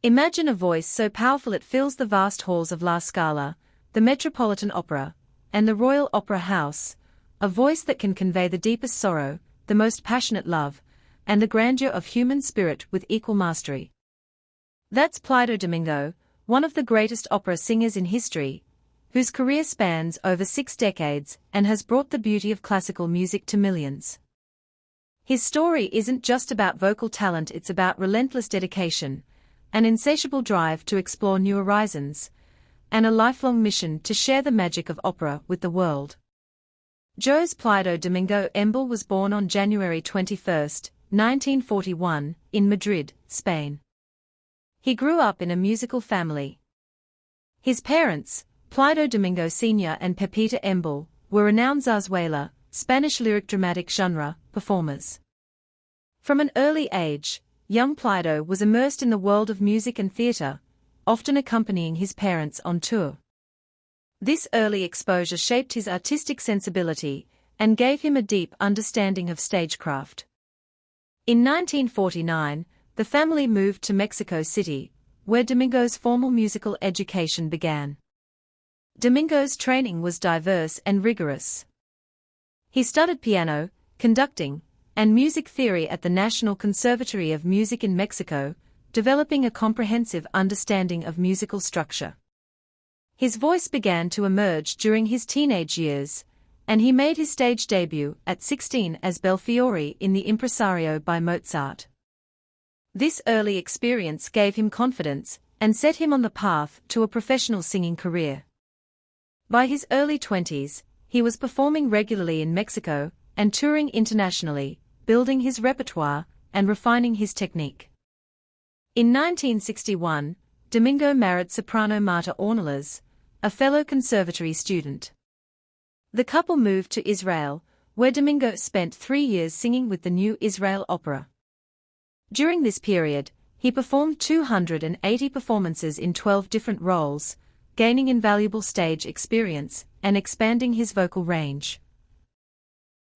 Imagine a voice so powerful it fills the vast halls of La Scala, the Metropolitan Opera, and the Royal Opera House, a voice that can convey the deepest sorrow, the most passionate love, and the grandeur of human spirit with equal mastery. That's Plácido Domingo, one of the greatest opera singers in history, whose career spans over 6 decades and has brought the beauty of classical music to millions. His story isn't just about vocal talent, it's about relentless dedication, an insatiable drive to explore new horizons, and a lifelong mission to share the magic of opera with the world. José Plácido Domingo Embel was born on January 21, 1941, in Madrid, Spain. He grew up in a musical family. His parents, Plácido Domingo Sr. and Pepita Embel, were renowned zarzuela, Spanish lyric dramatic genre, performers. From an early age, young Plácido was immersed in the world of music and theatre, often accompanying his parents on tour. This early exposure shaped his artistic sensibility and gave him a deep understanding of stagecraft. In 1949, the family moved to Mexico City, where Domingo's formal musical education began. Domingo's training was diverse and rigorous. He studied piano, conducting, and music theory at the National Conservatory of Music in Mexico, developing a comprehensive understanding of musical structure. His voice began to emerge during his teenage years, and he made his stage debut at 16 as Belfiore in the Impresario by Mozart. This early experience gave him confidence and set him on the path to a professional singing career. By his early 20s, he was performing regularly in Mexico and touring internationally, building his repertoire and refining his technique. In 1961, Domingo married soprano Marta Ornelas, a fellow conservatory student. The couple moved to Israel, where Domingo spent 3 years singing with the New Israel Opera. During this period, he performed 280 performances in 12 different roles, gaining invaluable stage experience and expanding his vocal range.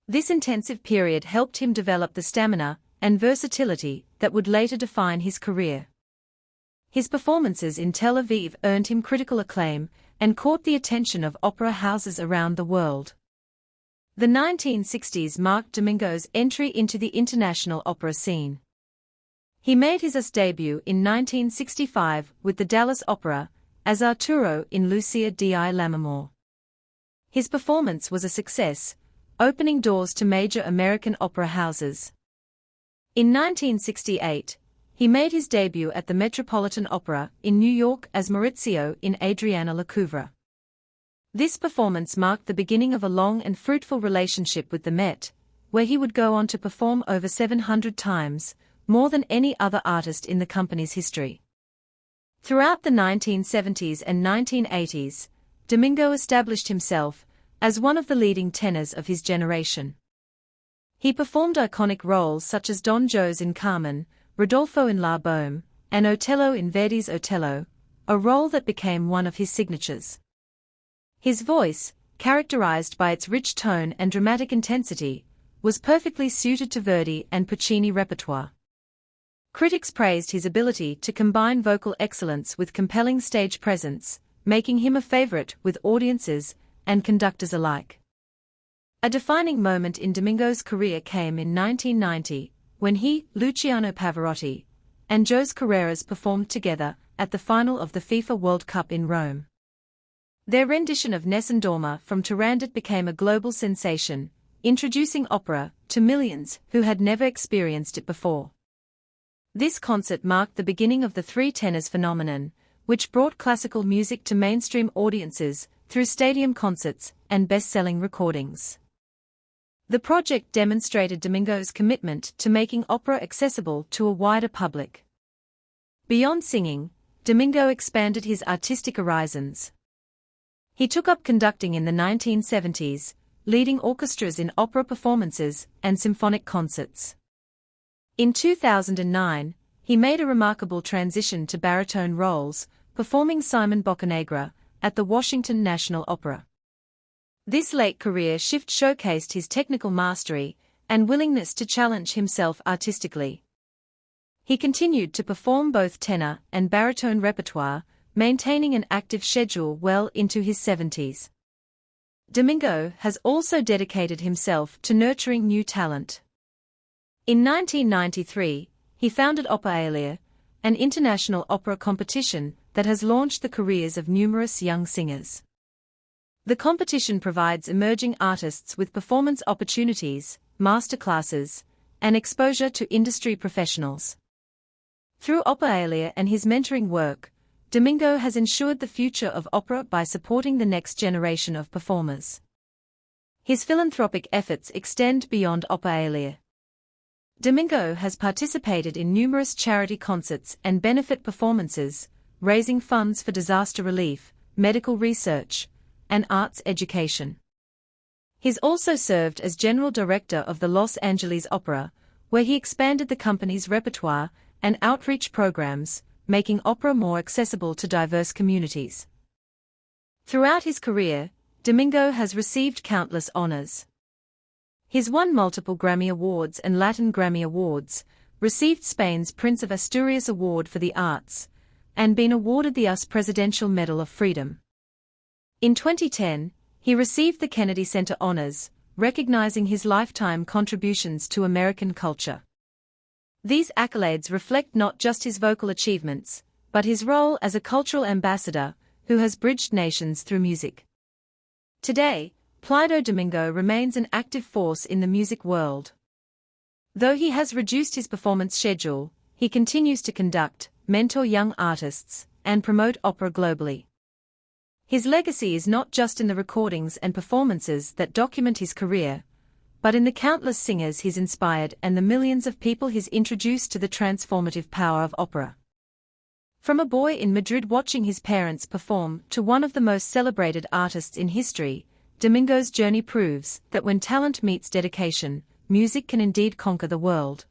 This intensive period helped him develop the stamina and versatility that would later define his career. His performances in Tel Aviv earned him critical acclaim and caught the attention of opera houses around the world. The 1960s marked Domingo's entry into the international opera scene. He made his debut in 1965 with the Dallas Opera, as Arturo in Lucia di Lammermoor. His performance was a success, opening doors to major American opera houses. In 1968, he made his debut at the Metropolitan Opera in New York as Maurizio in Adriana Lecouvreur. This performance marked the beginning of a long and fruitful relationship with the Met, where he would go on to perform over 700 times, more than any other artist in the company's history. Throughout the 1970s and 1980s, Domingo established himself as one of the leading tenors of his generation. He performed iconic roles such as Don José in Carmen, Rodolfo in La Bohème, and Otello in Verdi's Otello, a role that became one of his signatures. His voice, characterized by its rich tone and dramatic intensity, was perfectly suited to Verdi and Puccini repertoire. Critics praised his ability to combine vocal excellence with compelling stage presence, making him a favorite with audiences and conductors alike. A defining moment in Domingo's career came in 1990, when he, Luciano Pavarotti, and Jose Carreras performed together at the final of the FIFA World Cup in Rome. Their rendition of Nessun Dorma from Turandot became a global sensation, introducing opera to millions who had never experienced it before. This concert marked the beginning of the Three Tenors phenomenon, which brought classical music to mainstream audiences through stadium concerts and best-selling recordings. The project demonstrated Domingo's commitment to making opera accessible to a wider public. Beyond singing, Domingo expanded his artistic horizons. He took up conducting in the 1970s, leading orchestras in opera performances and symphonic concerts. In 2009, he made a remarkable transition to baritone roles, performing Simon Boccanegra at the Washington National Opera. This late career shift showcased his technical mastery and willingness to challenge himself artistically. He continued to perform both tenor and baritone repertoire, maintaining an active schedule well into his 70s. Domingo has also dedicated himself to nurturing new talent. In 1993, he founded Operalia, an international opera competition that has launched the careers of numerous young singers. The competition provides emerging artists with performance opportunities, masterclasses, and exposure to industry professionals. Through Operalia and his mentoring work, Domingo has ensured the future of opera by supporting the next generation of performers. His philanthropic efforts extend beyond Operalia. Domingo has participated in numerous charity concerts and benefit performances, raising funds for disaster relief, medical research, and arts education. He's also served as general director of the Los Angeles Opera, where he expanded the company's repertoire and outreach programs, making opera more accessible to diverse communities. Throughout his career, Domingo has received countless honors. He's won multiple Grammy Awards and Latin Grammy Awards, received Spain's Prince of Asturias Award for the Arts, and been awarded the US Presidential Medal of Freedom. In 2010, he received the Kennedy Center Honors, recognizing his lifetime contributions to American culture. These accolades reflect not just his vocal achievements, but his role as a cultural ambassador who has bridged nations through music. Today, Plácido Domingo remains an active force in the music world. Though he has reduced his performance schedule, he continues to conduct, mentor young artists, and promote opera globally. His legacy is not just in the recordings and performances that document his career, but in the countless singers he's inspired and the millions of people he's introduced to the transformative power of opera. From a boy in Madrid watching his parents perform to one of the most celebrated artists in history, Domingo's journey proves that when talent meets dedication, music can indeed conquer the world.